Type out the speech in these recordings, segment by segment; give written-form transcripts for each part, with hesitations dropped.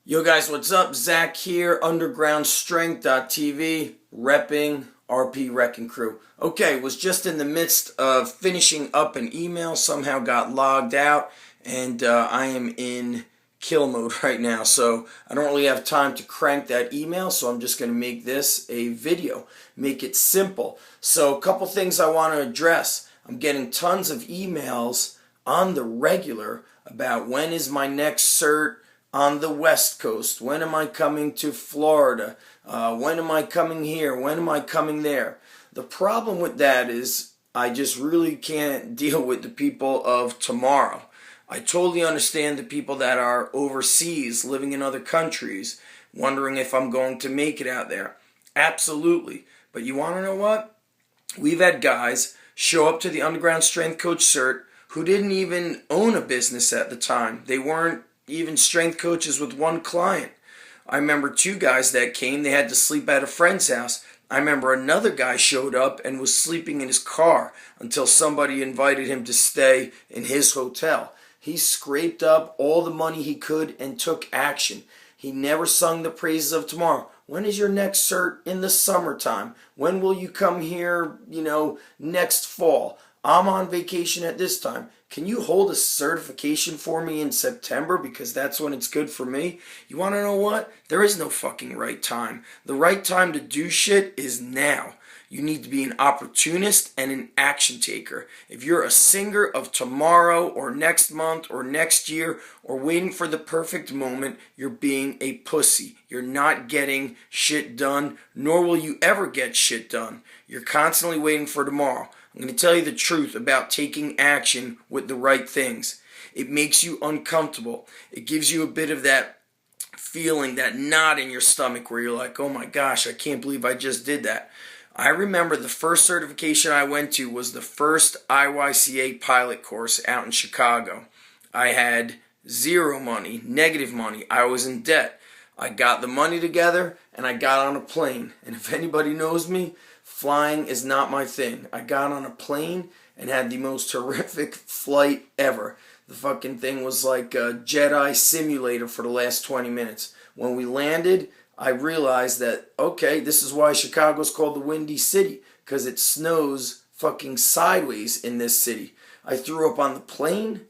Yo guys, what's up? Zach here, undergroundstrength.tv, repping RP Wrecking Crew. Okay, was just in the midst of finishing up an email, somehow got logged out, and I am in kill mode right now, so I don't really have time to crank that email, so I'm just going to make this a video, make it simple. So a couple things I want to address. I'm getting tons of emails on the regular about when is my next cert on the West Coast, when am I coming to Florida, when am I coming here, when am I coming there. The problem with that is I just really can't deal with the people of tomorrow. I totally understand the people that are overseas, living in other countries, wondering if I'm going to make it out there. Absolutely. But you want to know what? We've had guys show up to the Underground Strength Coach Cert who didn't even own a business at the time. They weren't even strength coaches with one client. I remember two guys that came, they had to sleep at a friend's house. I remember another guy showed up and was sleeping in his car until somebody invited him to stay in his hotel. He scraped up all the money he could and took action. He never sung the praises of tomorrow. When is your next cert? In the summertime. When will you come here, next fall? I'm on vacation at this time. Can you hold a certification for me in September because that's when it's good for me? You want to know what? There is no fucking right time. The right time to do shit is now. You need to be an opportunist and an action taker. If you're a singer of tomorrow or next month or next year or waiting for the perfect moment, you're being a pussy. You're not getting shit done, nor will you ever get shit done. You're constantly waiting for tomorrow. I'm going to tell you the truth about taking action with the right things. It makes you uncomfortable. It gives you a bit of that feeling, that knot in your stomach where you're like, oh my gosh, I can't believe I just did that. I remember the first certification I went to was the first IYCA pilot course out in Chicago. I had zero money, negative money. I was in debt. I got the money together and I got on a plane. And if anybody knows me, flying is not my thing. I got on a plane and had the most horrific flight ever. The fucking thing was like a Jedi simulator for the last 20 minutes. When we landed, I realized that, okay, this is why Chicago's called the Windy City, because it snows fucking sideways in this city. I threw up on the plane,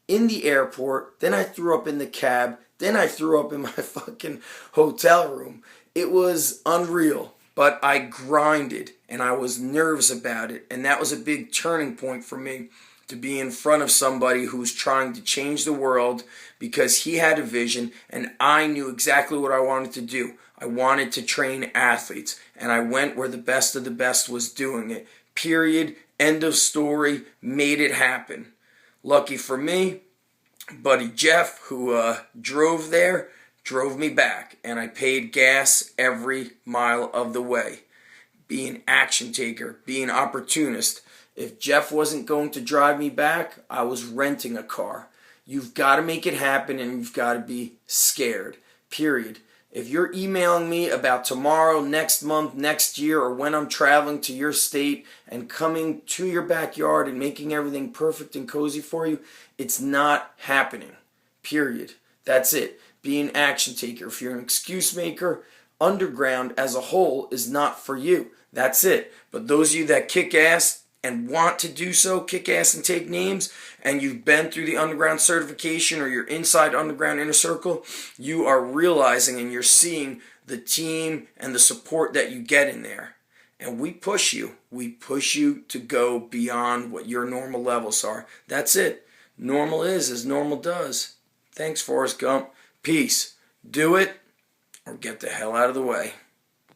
in the airport, then I threw up in the cab, then I threw up in my fucking hotel room. It was unreal, but I grinded and I was nervous about it, and that was a big turning point for me, to be in front of somebody who's trying to change the world because he had a vision and I knew exactly what I wanted to do. I wanted to train athletes, and I went where the best of the best was doing it. Period. End of story. Made it happen. Lucky for me, buddy Jeff, who drove there, drove me back, and I paid gas every mile of the way. Be an action taker. Be an opportunist. If Jeff wasn't going to drive me back, I was renting a car. You've got to make it happen, and you've got to be scared. Period. If you're emailing me about tomorrow, next month, next year, or when I'm traveling to your state and coming to your backyard and making everything perfect and cozy for you, it's not happening. Period. That's it. Be an action taker. If you're an excuse maker, underground as a whole is not for you. That's it. But those of you that kick ass and want to do so, kick ass and take names, and you've been through the underground certification or you're inside underground inner circle, you are realizing and you're seeing the team and the support that you get in there. And we push you. We push you to go beyond what your normal levels are. That's it. Normal is as normal does. Thanks, Forrest Gump. Peace. Do it or get the hell out of the way.